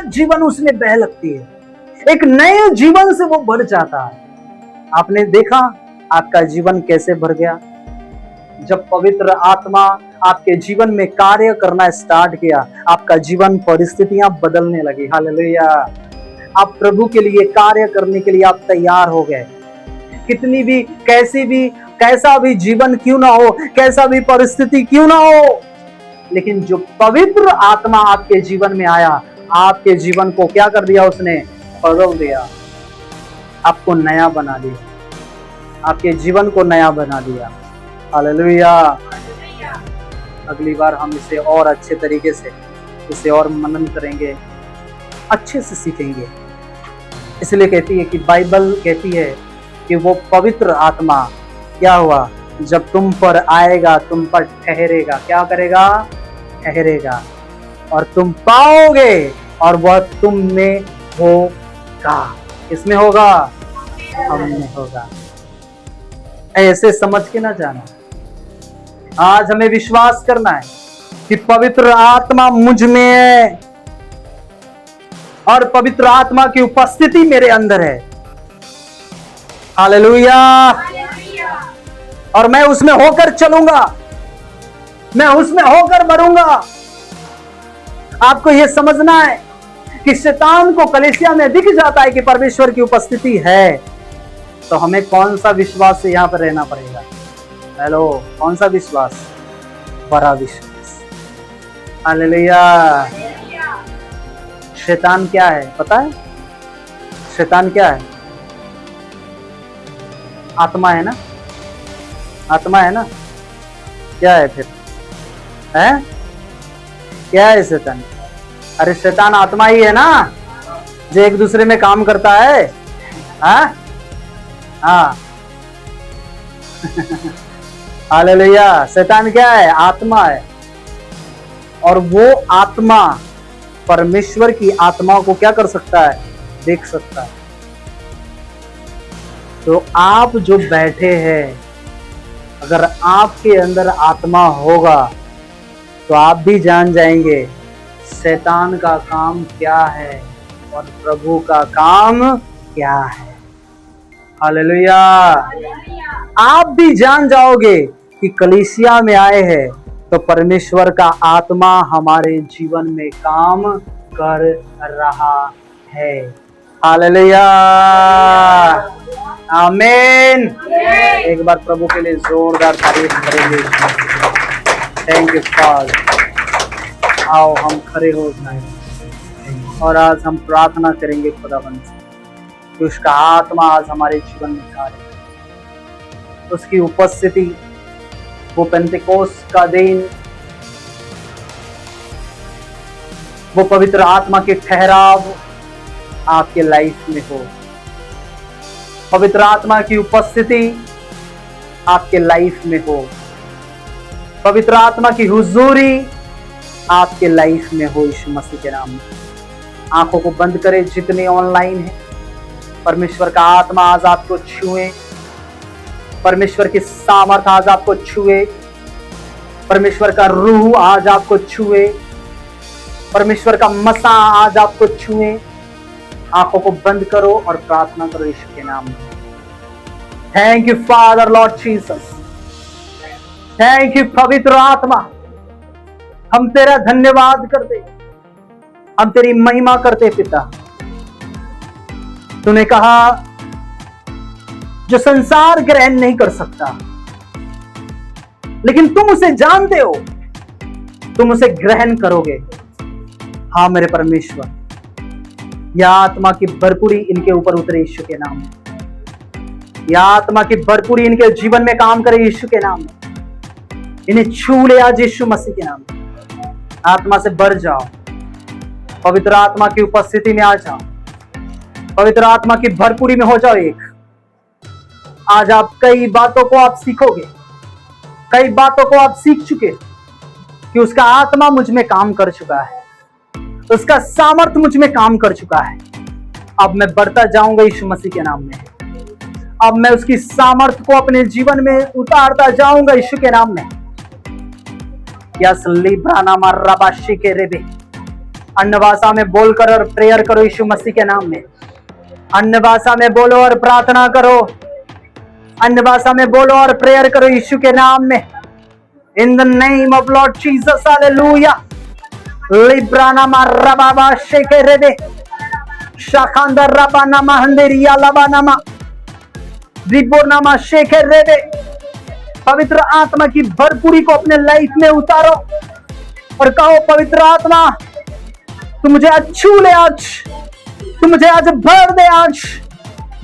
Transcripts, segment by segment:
नया जीवन उसमें बह लगती है, एक नए जीवन से वो भर जाता है। आपने देखा आपका जीवन कैसे भर गया जब पवित्र आत्मा आपके जीवन में कार्य करना स्टार्ट किया। आपका जीवन परिस्थितियां बदलने लगी। हालेलुया। आप प्रभु के लिए कार्य करने के लिए आप तैयार हो गए। कितनी भी कैसा भी जीवन क्यों ना हो, कैसा भी परिस्थिति क्यों ना हो, लेकिन जो पवित्र आत्मा आपके जीवन में आया, आपके जीवन को क्या कर दिया? उसने बदल दिया, आपको नया बना दिया, आपके जीवन को नया बना दिया। हालेलुया। अगली बार हम इसे और अच्छे तरीके से इसे और मनन करेंगे, अच्छे से सीखेंगे। इसलिए कहती है कि बाइबल कहती है कि वो पवित्र आत्मा क्या हुआ? जब तुम पर आएगा, तुम पर ठहरेगा। क्या करेगा? ठहरेगा, और तुम पाओगे और वह तुम में होगा। किसमें होगा? हम में होगा। ऐसे समझ के ना जाना। आज हमें विश्वास करना है कि पवित्र आत्मा मुझ में है और पवित्र आत्मा की उपस्थिति मेरे अंदर है। हालेलुया। और मैं उसमें होकर चलूंगा, मैं उसमें होकर मरूंगा। आपको यह समझना है कि शैतान को कलीसिया में दिख जाता है कि परमेश्वर की उपस्थिति है, तो हमें कौन सा विश्वास से यहां पर रहना पड़ेगा? हेलो, कौन सा विश्वास? बड़ा विश्वास। हालेलुया। शैतान क्या है पता है? शैतान क्या है? आत्मा है ना, आत्मा है ना। क्या है फिर? है क्या है शैतान? अरे शैतान आत्मा ही है ना, जो एक दूसरे में काम करता है। हाँ हाँ। हालेलुया। शैतान क्या है? आत्मा है। और वो आत्मा परमेश्वर की आत्मा को क्या कर सकता है? देख सकता है। तो आप जो बैठे हैं, अगर आपके अंदर आत्मा होगा तो आप भी जान जाएंगे शैतान का काम क्या है और प्रभु का काम क्या है। हालेलुया। आप भी जान जाओगे कि कलीसिया में आए हैं तो परमेश्वर का आत्मा हमारे जीवन में काम कर रहा है। हालेलुया। आमीन। एक बार प्रभु के लिए जोरदार तारीफ करेंगे। Thank you father. आओ हम खड़े हो जाएं और आज हम प्रार्थना करेंगे खुदावंद से कि उसका आत्मा आज हमारे जीवन में कार्य, उसकी उपस्थिति, वो पेंतेकोस्त का दिन, वो पवित्र आत्मा के ठहराव आपके लाइफ में हो। पवित्र आत्मा की उपस्थिति आपके लाइफ में हो। पवित्र आत्मा की हुजूरी आपके लाइफ में हो। यीशु मसीह के नाम में आंखों को बंद करें जितने ऑनलाइन है। परमेश्वर का आत्मा आज आपको छुए, परमेश्वर की सामर्थ आज आपको छुए, परमेश्वर का रूह आज आपको छुए, परमेश्वर का मसा आज आपको छुए। आंखों को बंद करो और प्रार्थना करो यीशु के नाम में। Thank you father Lord Jesus. Thank you पवित्र आत्मा। हम तेरा धन्यवाद करते, हम तेरी महिमा करते पिता। तूने कहा जो संसार ग्रहण नहीं कर सकता, लेकिन तुम उसे जानते हो, तुम उसे ग्रहण करोगे। हाँ मेरे परमेश्वर, यह आत्मा की भरपूरी इनके ऊपर उतरे यीशु के नाम में। यह आत्मा की भरपूरी इनके जीवन में काम करे यीशु के नाम में। इन्हें छू ले आज यीशु मसीह के नाम में। आत्मा से भर जाओ, पवित्र आत्मा की उपस्थिति में आ जाओ, पवित्र आत्मा की भरपूरी में हो जाओ एक। आज आप कई बातों को आप सीखोगे, कई बातों को आप सीख चुके कि उसका आत्मा मुझ में काम कर चुका है, उसका सामर्थ मुझ में काम कर चुका है। अब मैं बढ़ता जाऊंगा यीशु मसीह के नाम में। अब मैं उसकी सामर्थ को अपने जीवन में उतारता जाऊंगा यीशु के नाम में। यस लिब्राना माराबाशी के रेबे अन्य भाषा में बोलकर और प्रेयर करो यीशु मसीह के नाम में। अन्य भाषा में बोलो और प्रार्थना करो। अन्य भाषा में बोलो और प्रेयर करो यीशु के नाम में। In the name of lord Jesus, hallelujah. लिब्राना मारबाबा शेकेरेबे शाखांदर रबाना महंदेरिया लबानामा रिबोनामा शेकेरेबे। पवित्र आत्मा की भरपूरी को अपने लाइफ में उतारो और कहो, पवित्र आत्मा तू मुझे आज छू ले, आज तू मुझे आज भर दे। आज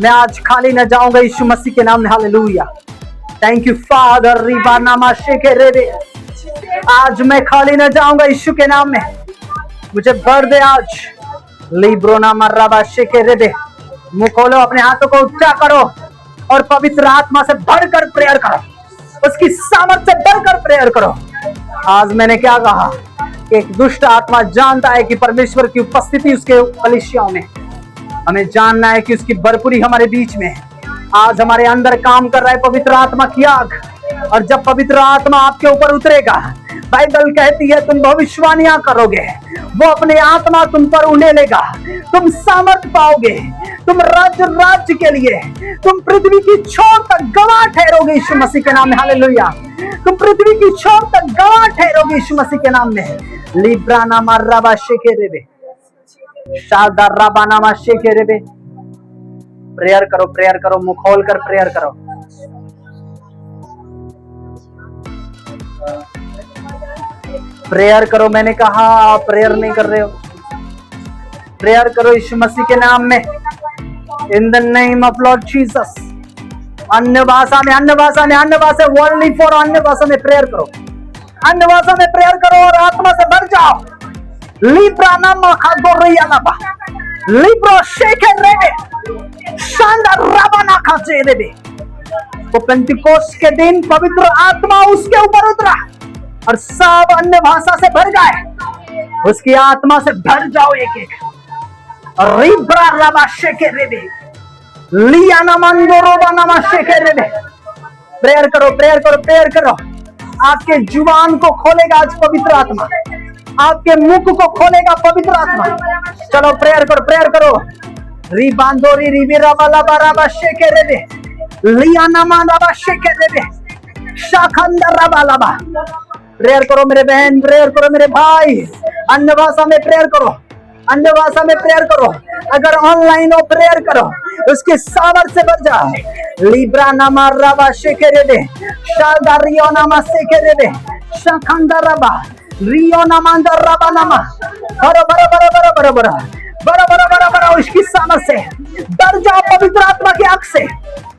मैं आज खाली न जाऊंगा यीशु मसीह के नाम में, हालेलुया। Thank you father. रिबानामा शेकेरेबे, आज मैं खाली न जाऊंगा यीशु के नाम में, मुझे भर दे आज। लिब्रोनामा रबा शेकेरेबे। मुंह खोलो, अपने हाथों को ऊंचा करो और पवित्र आत्मा से भरकर प्रेयर करो, उसकी सामर्थ्य से भरकर प्रेयर करो। आज मैंने क्या कहा? एक दुष्ट आत्मा जानता है कि परमेश्वर की उपस्थिति उसके कलीसियाओं में, हमें जानना है कि उसकी भरपूरी हमारे बीच में है। आज हमारे अंदर काम कर रहा है पवित्र आत्मा की आग, और जब पवित्र आत्मा आपके ऊपर उतरेगा, बाइबल कहती है तुम भविष्यवाणियां करोगे, वो अपने आत्मा तुम पर उंडेलेगा, तुम सामर्थ पाओगे, तुम राज्य के लिए, तुम पृथ्वी की छोर तक गवाह ठहरोगे यीशु मसीह के नाम में, हालेलुया। तुम पृथ्वी की छोर तक गवाह ठहरोगे यीशु मसीह के नाम में। लिब्राना मारबा शेकेरेबे शादा रबानामा शेकेरेबे। प्रेयर करो, प्रेयर करो, मुंह खोल कर प्रेयर करो। प्रेयर करो, मैंने कहा आप प्रेयर नहीं कर रहे हो। प्रेयर करो यीशु मसीह के नाम में। In the name of lord Jesus. अन्य भाषा में, अन्य भाषा में, अन्य भाषा, ओनली फॉर अन्य भाषा में प्रेयर करो। अन्य भाषा में प्रेयर करो और आत्मा से भर जाओ। लिब्राना मखादोरियालाबा लिब्रो शेकेरेबे शानदार रबाना खाचेरेबे। तो पेंतिकोस्त के दिन पवित्र आत्मा उसके ऊपर उतरा और सब अन्य भाषा से भर गए। उसकी आत्मा से भर जाओ एक एक। रिब्रा रबा शेकेरेबे लियाना मंदोरोबा नमा शेकेरेबे। प्रेयर करो, प्रेयर करो, प्रेयर करो। आपके जुबान को खोलेगा आज पवित्र आत्मा, आपके मुख को खोलेगा पवित्र आत्मा। चलो प्रेयर करो, प्रेयर करो। रिबांदोरी रिबिरा वाला बाराबा शेकेरेबे लियाना मंदोरोबा शेकेरेबे शाखंदर रबालाबा। प्रेयर करो मेरे बहन, प्रेयर करो मेरे भाई। अन्य भाषा में प्रेयर करो, अन्य भाषा में प्रेयर करो। अगर ऑनलाइन हो प्रेयर करो, उसके सामर्थ्य से भर जाओ। लिब्रा नामा रबा शेकेरेबे शादा रियो नामा शेकेरेबे शाखंदर रबा रियो नामा रबा नामा। बरो बरो बरो बरो बरो बरो बरो बरो बरो बरो उसकी सामर्थ्य से भर जाओ, पवित्र आत्मा की आग से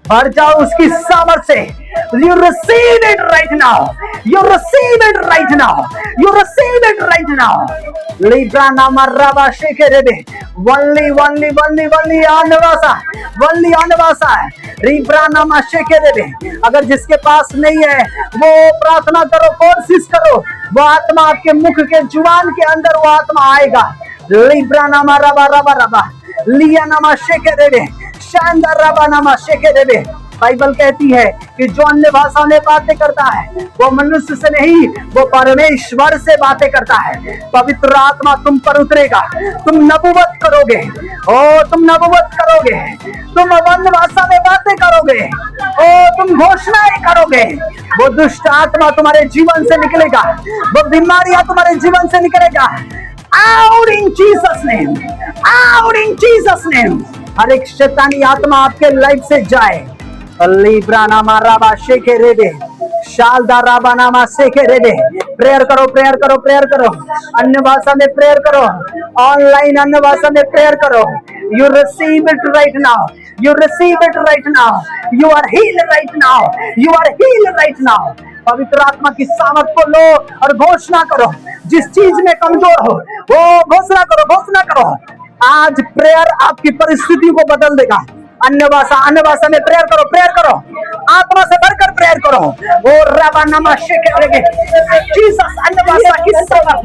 भर जाओ, उसकी सामर्थ्य से। You receive it right now. You receive it right now. You receive it right now. Libra nama raba shekerebe. Only anvasa. Only anvasa. Libra nama shekerebe. अगर जिसके पास नहीं है वो प्रार्थना करो, कोशिश करो, वो आत्मा आपके मुख के जुबान के अंदर वो आत्मा आएगा। Libra nama raba raba raba. लिया नामा शेकेरेबे शानदार रबा नामा शेकेरेबे। बाइबल कहती है कि जो अन्य भाषा में बातें करता है वो मनुष्य से नहीं, वो परमेश्वर से बातें करता है। पवित्र आत्मा तुम पर उतरेगा, तुम नबुवत करोगे। ओ तुम नबुवत करोगे, तुम अन्य भाषा में बातें करोगे, ओ तुम घोषणाएं करोगे। वो दुष्ट आत्मा तुम्हारे जीवन से निकलेगा, वो बीमारियां तुम्हारे जीवन से निकलेगा। Out in Jesus name, out in Jesus name। हर एक शैतानी आत्मा आपके लाइफ से जाए। लिब्रा नामा रबा शेकेरेबे शालदा रबा नामा शेकेरेबे। प्रेयर करो, प्रेयर करो, प्रेयर करो। अन्य भाषा में प्रेयर करो, ऑनलाइन अन्य भाषा में प्रेयर करो। You receive it right now. You receive it right now. You are healed right now. You are healed right now. पवित्र आत्मा की सामर्थ को लो और घोषणा करो। जिस चीज में कमजोर हो वो घोषणा करो, घोषणा करो। आज प्रेयर आपकी परिस्थिति को बदल देगा। अन्य भाषा में प्रेयर करो, प्रेयर करो। आत्मा से भरकर प्रेयर करो। ओ रबा नमा शेकेरेबे जीसस अन्य भाषा की सामर्थ।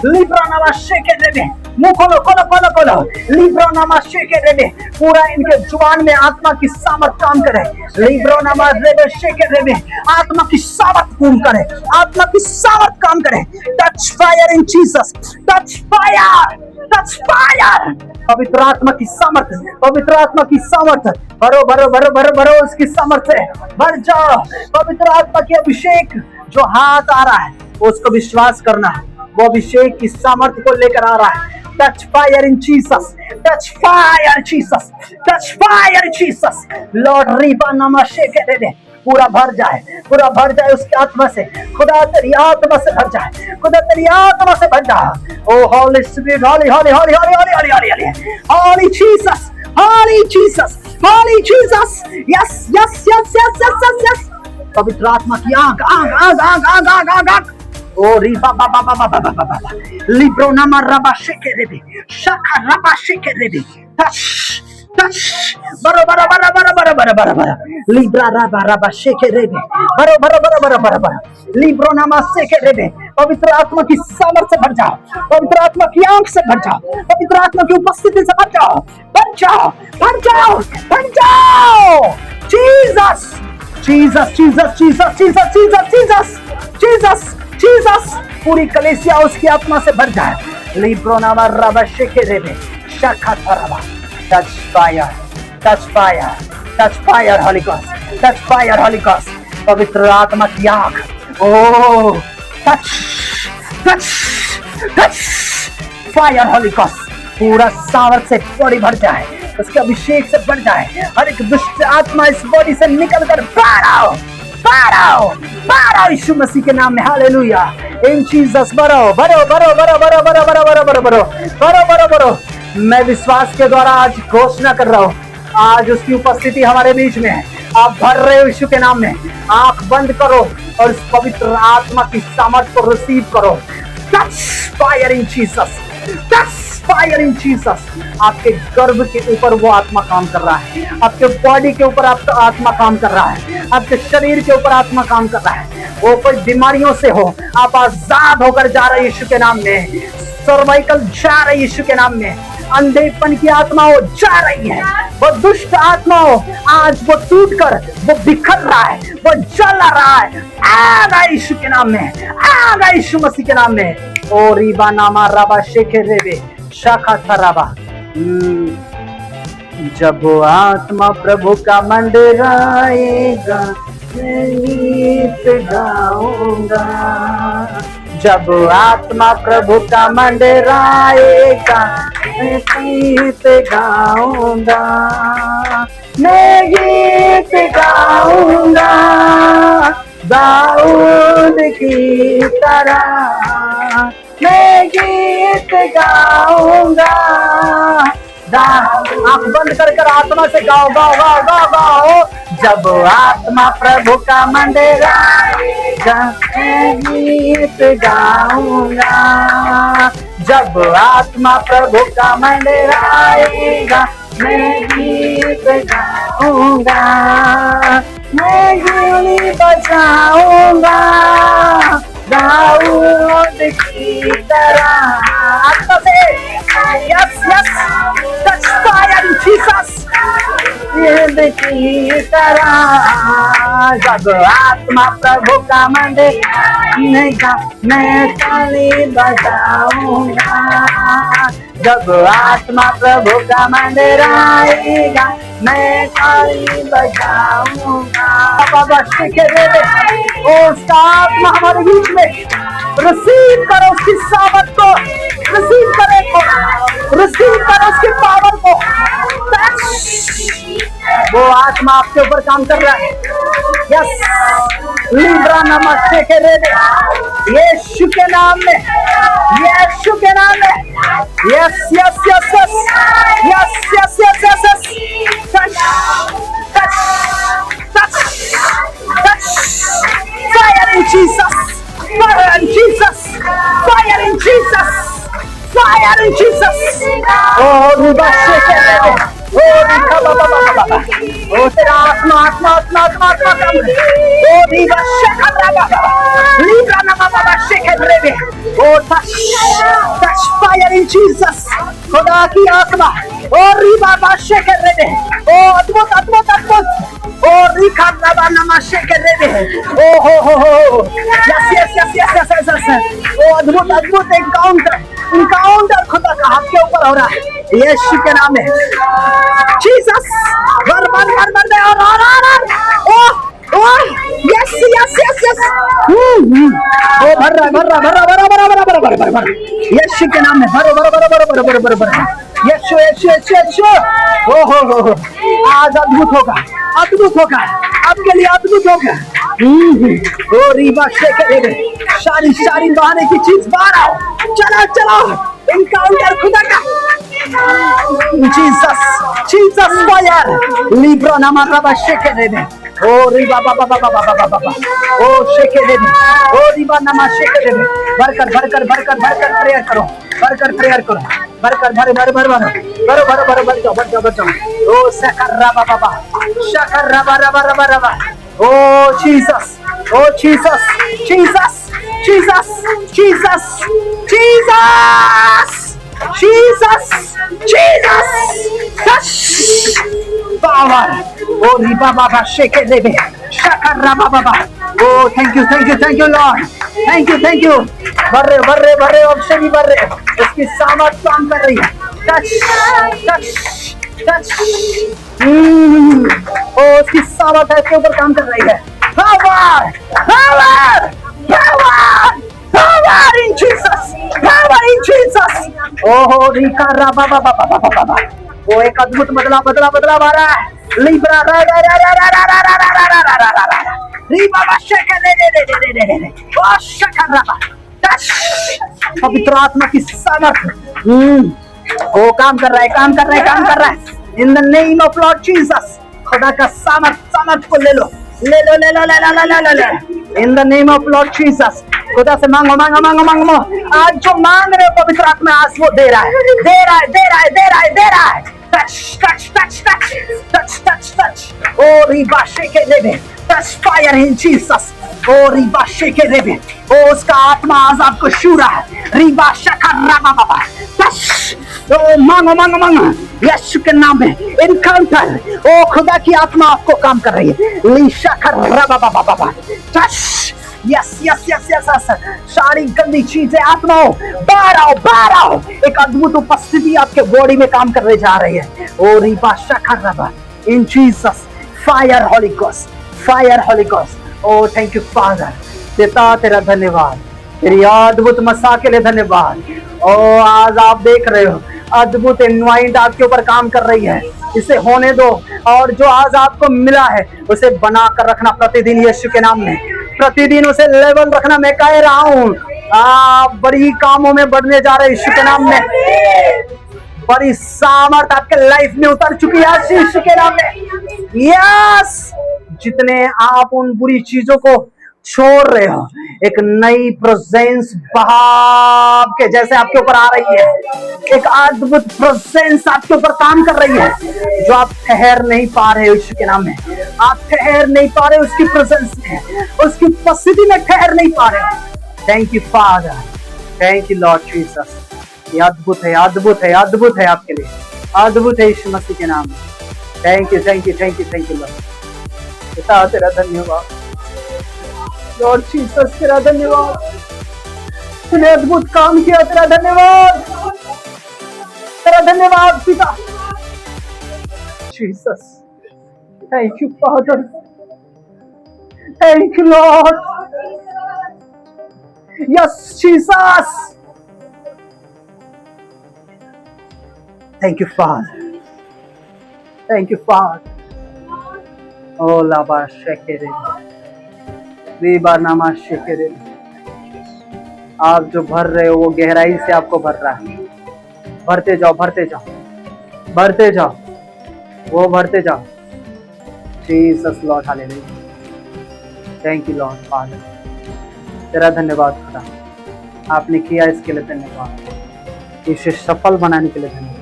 लिब्रा नमा शेकेरेबे मुंह खोलो खोलो खोलो खोलो। लिब्रो नामा शेके रेबे, पूरा इनके जुबान में आत्मा की सामर्थ काम करे। लिब्रो नामा रेबे शेके रेबे, आत्मा की सामर्थ काम करे, आत्मा की सामर्थ काम करे। Touch fire in Jesus, touch fire, touch fire. पवित्र आत्मा की सामर्थ, पवित्र आत्मा की सामर्थ, भरो भरो भरो भरो भरो उसकी सामर्थ से भर जाओ। पवित्र आत्मा की अभिषेक जो हाथ आ रहा है उसको विश्वास करना, वो अभिषेक की सामर्थ को लेकर आ रहा है। Touch fire in Jesus, touch fire Jesus, touch fire Jesus. Lord Reeba नमस्ते कहते दे, पूरा भर जाए, पूरा भर जाए उसकी आत्मा से। खुदा तेरी आत्मा से भर जाए, खुदा तेरी आत्मा से भर जाए। Oh holy spirit, holy holy holy holy holy holy holy holy holy Jesus, holy Jesus, holy Jesus. Yes yes yes yes yes yes yes. पवित्र आत्मा की आग आग आग आग आग आग आग आग। ओ रिबा बा बा बा बा बा बा बा, लिब्रो नामा रबा शेके रेबे, शाखा रबा शेके रेबे। टच टच, बरो बरो बरो बरो बरो बरो बरो बरो, लिब्रा रबा रबा शेके रेबे, बरो बरो बरो बरो बरो बरो, लिब्रो नामा शेके रेबे। पवित्र आत्मा की सामर्थ से भर जाओ, पवित्र आत्मा की आंख से भर जाओ, पवित्र आत्मा की उपस्थिति से भर जाओ, भर जाओ भर जाओ भर जाओ। Jesus Jesus Jesus Jesus Jesus Jesus Jesus Jesus Jesus. पूरी कलीसिया उसकी आत्मा से भर जाए। लिब्रो नामा रबा शेके रेबे, शाखा थरबा। Touch fire, touch fire, touch fire holy ghost, touch fire holy ghost. पवित्र आत्मा की आग, oh touch touch touch fire holy ghost. पूरा सामर्थ से बॉडी भर जाए, उसके अभिषेक से बढ़ जाए। हर एक दुष्ट आत्मा इस बॉडी से निकल कर बाहर आओ, बाहर आओ, बाहर आओ यीशु मसीह के नाम में। हालेलुया। इन जीसस, बरो बरो बरो बरो बरो बरो बरो बरो बरो बरो बरो बरो बरो। मैं विश्वास के द्वारा आज घोषणा कर रहा हूँ, आज उसकी उपस्थिति हमारे बीच में है। आप भर रहे हो यीशु के नाम में। आंख बंद करो और इस पवित्र आत्मा की सामर्थ को रिसीव करो। Touch fire in Jesus, touch fire in Jesus. आपके गर्भ के ऊपर वो आत्मा काम कर रहा है, आपके बॉडी के ऊपर आपका आत्मा काम कर रहा है, आपके शरीर के ऊपर आत्मा काम कर रहा है। वो कोई बीमारियों से हो, आप आजाद होकर जा रहे यीशु के नाम में। सर्वाइकल जा रहे यीशु के नाम में। अंधेपन की आत्मा हो जा रही है, वो दुष्ट आत्मा हो आज वो टूट कर वो बिखर रहा है, वो जल रहा है। आगा यीशु के नाम में, आगा यीशु मसीह के नाम में। ओ रिबा नामा रबा शेखे रेबे, शाखा थराबा। जब वो आत्मा प्रभु का मंदिर आएगा, मैं गीत गाऊंगा। जब आत्मा प्रभु का मंदिर आएगा, मैं गीत गाऊंगा, मैं गीत गाऊंगा दाऊद की तरह, मैं गीत गाऊंगा। आंख बंद कर आत्मा से गाओ गाओ गाओ गाओ गाओ। जब आत्मा प्रभु का मंदिर आएगा, मैं गीत गाऊंगा। जब आत्मा प्रभु का मंदिर आएगा, मैं गीत गाऊंगा, मैं गीत बजाऊंगा दाऊद की तरह। आत्मा से yes yes, touch fire Jesus की तरह। जब आत्मा प्रभु का मंदिर आएगा, मैं ताली बजाऊंगा। जब आत्मा प्रभु का मंदिर आएगा, मैं ताली बजाऊंगा। बाबा शिखे दे उसका आत्मा हमारे बीच में। रिसीव करो उसकी सामर्थ को, रिसीव करो, रिसीव करो उसकी पावर को। वो आत्मा आपके ऊपर काम कर रहा है। यस, लिब्रा नमस्ते के रेबे, यीशु के नाम में, यीशु के नाम में। Yes yes yes yes yes yes yes yes yes. Touch touch touch touch. Fire in Jesus, fire in Jesus, fire in Jesus, fire in Jesus. Oh रुबाशे के रेबे, ओ तेरा आत्मा आत्मा आत्मा आत्मा आत्मा काम करे। ओ दीवा शेखा बाबा, लीब्रा ना बाबा शेखे रेबे। Oh touch touch fire in in Jesus, खुदा की आत्मा और रीबा बाशे कर रहे हैं। ओ अद्भुत अद्भुत अद्भुत, और रिखा बाबा नमाशे कर रहे हैं। ओ हो, yes yes yes yes yes yes, oh अद्भुत अद्भुत एनकाउंटर इनकाउंटर खुदा का आपके ऊपर हो रहा है, यीशु के नाम में। जीसस, बर बर बर बर और oh yes yes yes yes, oh भर रहा यीशु के नाम में, भरो यीशु यीशु यीशु यीशु। हो आज अद्भुत होगा आपके लिए, अद्भुत होगा। ओ रीबा शेके, सारी बहाने की चीज बाहर आओ, चलो इनकाउंटर खुदा का। जीसस फायर, लिब्रा नामा रबा शेके दे, ओ रिबा बाबा, ओ शेके दे, ओ रिबा नामा शेके दे। भरकर प्रेयर करो, भर जाओ। ओ शकर रबा, ओ जीसस, पावर, ओ रिबा बाबा शेके दे, शकर रबा बाबा। Oh thank you lord, thank you. भर रहे ऑप्शन ही भर रहे, उसकी सामर्थ काम कर रही है। टच, ओ उसकी सामर्थ इसके ऊपर काम कर रही है। पावर इन जीसस, ओहो रिका रबा बाबा। वो एक अद्भुत बदलाव आ रहा है। लिब्रा पवित्र आत्मा की सामर्थ वो काम कर रहा है। In the name of lord Jesus, खुदा का सामर्थ को ले लो। In the name of lord Jesus, खुदा से मांगो। आज जो मांग रहे हो पवित्र आत्मा आज वो दे रहा है। टच। ओ रिबा शेके दे, touch fire in Jesus. Oh रिबा शेके दे, ओ उसका आत्मा आज आपको छू रहा है। रिबा शकर रबा, टच। ओ मांगो यीशु के नाम में इनकाउंटर। ओ खुदा की आत्मा आपको काम कर रही है। ली शकर रबा, टच। यस। सारी गंदी चीजें आत्माओं बाहर आओ। एक अद्भुत उपस्थिति आपके बॉडी में काम करने जा रही है। ओ रिबा शकर रबा, in Jesus, fire holy ghost. O thank you father, पिता तेरा धन्यवाद, तेरी अद्भुत मसा के लिए धन्यवाद। ओ आज आप देख रहे हो अद्भुत इनवाइट आपके ऊपर काम कर रही है। इसे होने दो, और जो आज आपको मिला है उसे बना कर रखना प्रतिदिन यीशु के नाम में। प्रतिदिन उसे लेवल रखना। मैं कह रहा हूँ आप बड़ी कामों में बढ़ने जा रहे यीशु के नाम में। बड़ी सामर्थ आपके लाइफ में उतर चुकी है यीशु के नाम में। यस, जितने आप उन बुरी चीजों को छोड़ रहे हो, एक नई प्रेजेंस बहाव के जैसे आपके ऊपर आ रही है। एक अद्भुत प्रेजेंस आपके ऊपर काम कर रही है, जो आप ठहर नहीं पा रहे हो यीशु के नाम में। आप ठहर नहीं पा रहे उसकी प्रेजेंस में, उसकी उपस्थिति में ठहर नहीं पा रहे। Thank you father, thank you Lord Jesus. ये अद्भुत है आपके लिए, अद्भुत है यीशु मसीह के नाम में। Thank you Lord. पिता तेरा धन्यवाद, लॉर्ड जीसस तेरा धन्यवाद, तूने अद्भुत काम किया। तेरा धन्यवाद पिता Jesus. Thank you father, thank you lord. Yes Jesus, thank you father. Oh लाबा शेकेरे, नामा शेकेरे। आप जो भर रहे हो वो गहराई से आपको भर रहा है। भरते जाओ, वो भरते जाओ। Jesus Lord, hallelujah. Thank you Lord father, तेरा धन्यवाद खुदा, आपने किया इसके लिए धन्यवाद। इसे सफल बनाने के लिए धन्यवाद।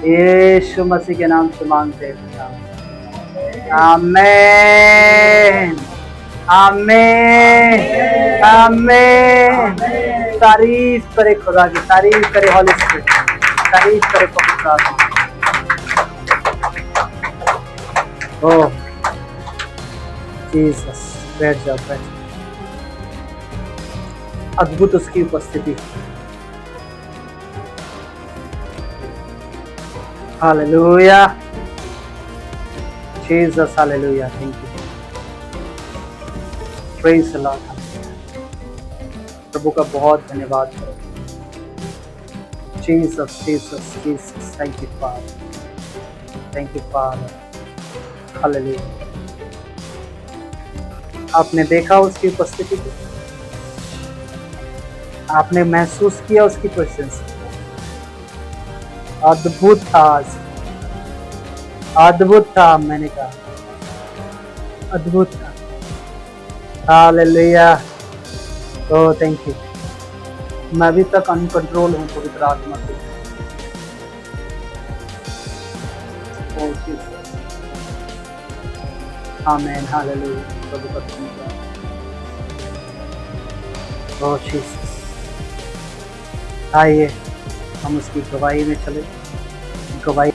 यीशु मसीह के नाम से मांगते हैं, आमीन, आमीन, आमीन, तारीफ करे खुदा की, तारीफ करे हॉली स्पिरिट, तारीफ करे पवित्र आत्मा। ओह जीसस, बैठ जाओ, बैठ जाओ। अद्भुत उसकी उपस्थिति। Hallelujah, Jesus, hallelujah, thank you, praise the lord. प्रभु का बहुत धन्यवाद करो। Jesus, Jesus, Jesus, thank you father, thank you father, hallelujah. आपने देखा उसकी उपस्थिति को, आपने महसूस किया उसकी प्रेजेंस। अद्भुत था, अद्भुत था, मैंने कहा अद्भुत था। Hallelujah, oh thank you. मैं अभी तक अनकंट्रोल हूँ पवित्र आत्मा से। ओह जीसस, आमीन, हालेलुया, प्रभु का धन्यवाद। ओह जीसस, आइए हम उसकी गवाही में चले। गवाही